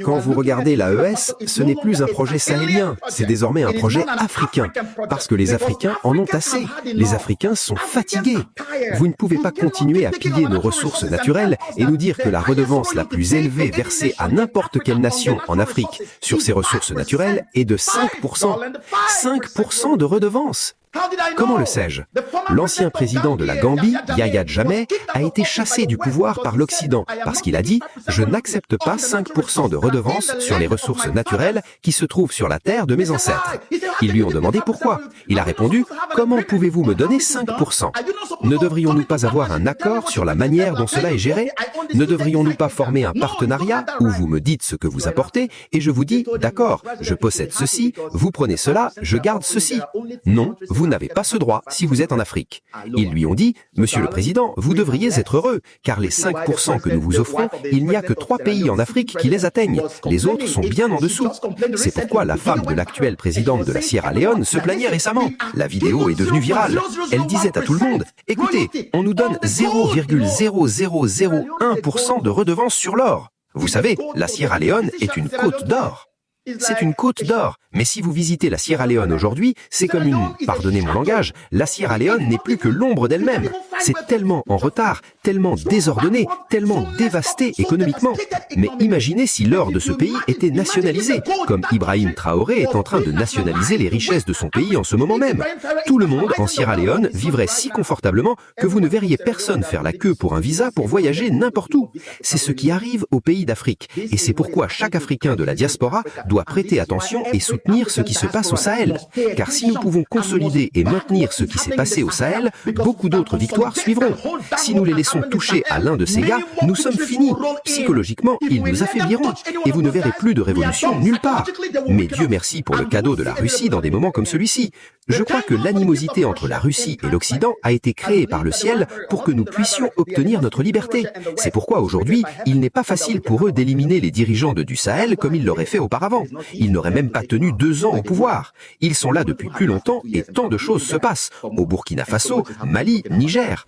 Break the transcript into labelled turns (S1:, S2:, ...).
S1: Quand vous regardez l'AES, ce n'est plus un projet sahélien, c'est désormais un projet africain. Parce que les Africains en ont assez. Les Africains sont fatigués. Vous ne pouvez pas continuer à piller nos ressources naturelles et nous dire que la redevance la plus élevée versée à n'importe quelle nation en Afrique sur ces ressources naturelles est de 5%. 5% de redevance! Comment le sais-je? L'ancien président de la Gambie, Yahya Jammeh, a été chassé du pouvoir par l'Occident parce qu'il a dit « Je n'accepte pas 5% de redevance sur les ressources naturelles qui se trouvent sur la terre de mes ancêtres ». Ils lui ont demandé pourquoi. Il a répondu « Comment pouvez-vous me donner 5% ? Ne devrions-nous pas avoir un accord sur la manière dont cela est géré? Ne devrions-nous pas former un partenariat où vous me dites ce que vous apportez et je vous dis « D'accord, je possède ceci, vous prenez cela, je garde ceci ». Non, vous n'avez pas ce droit si vous êtes en Afrique. Ils lui ont dit « Monsieur le Président, vous devriez être heureux, car les 5% que nous vous offrons, il n'y a que 3 pays en Afrique qui les atteignent. Les autres sont bien en dessous. » C'est pourquoi la femme de l'actuelle présidente de la Sierra Leone se plaignait récemment. La vidéo est devenue virale. Elle disait à tout le monde « Écoutez, on nous donne 0,0001% de redevance sur l'or. Vous savez, la Sierra Leone est une côte d'or. » C'est une côte d'or, mais si vous visitez la Sierra Leone aujourd'hui, c'est comme pardonnez mon langage, la Sierra Leone n'est plus que l'ombre d'elle-même. C'est tellement en retard, tellement désordonné, tellement dévasté économiquement. Mais imaginez si l'or de ce pays était nationalisé, comme Ibrahim Traoré est en train de nationaliser les richesses de son pays en ce moment même. Tout le monde en Sierra Leone vivrait si confortablement que vous ne verriez personne faire la queue pour un visa pour voyager n'importe où. C'est ce qui arrive aux pays d'Afrique, et c'est pourquoi chaque Africain de la diaspora doit prêter attention et soutenir ce qui se passe au Sahel. Car si nous pouvons consolider et maintenir ce qui s'est passé au Sahel, beaucoup d'autres victoires suivront. Si nous les laissons toucher à l'un de ces gars, nous sommes finis. Psychologiquement, ils nous affaibliront et vous ne verrez plus de révolution nulle part. Mais Dieu merci pour le cadeau de la Russie dans des moments comme celui-ci. Je crois que l'animosité entre la Russie et l'Occident a été créée par le ciel pour que nous puissions obtenir notre liberté. C'est pourquoi aujourd'hui, il n'est pas facile pour eux d'éliminer les dirigeants du Sahel comme ils l'auraient fait auparavant. Ils n'auraient même pas tenu 2 ans au pouvoir. Ils sont là depuis plus longtemps et tant de choses se passent. Au Burkina Faso, Mali, Niger.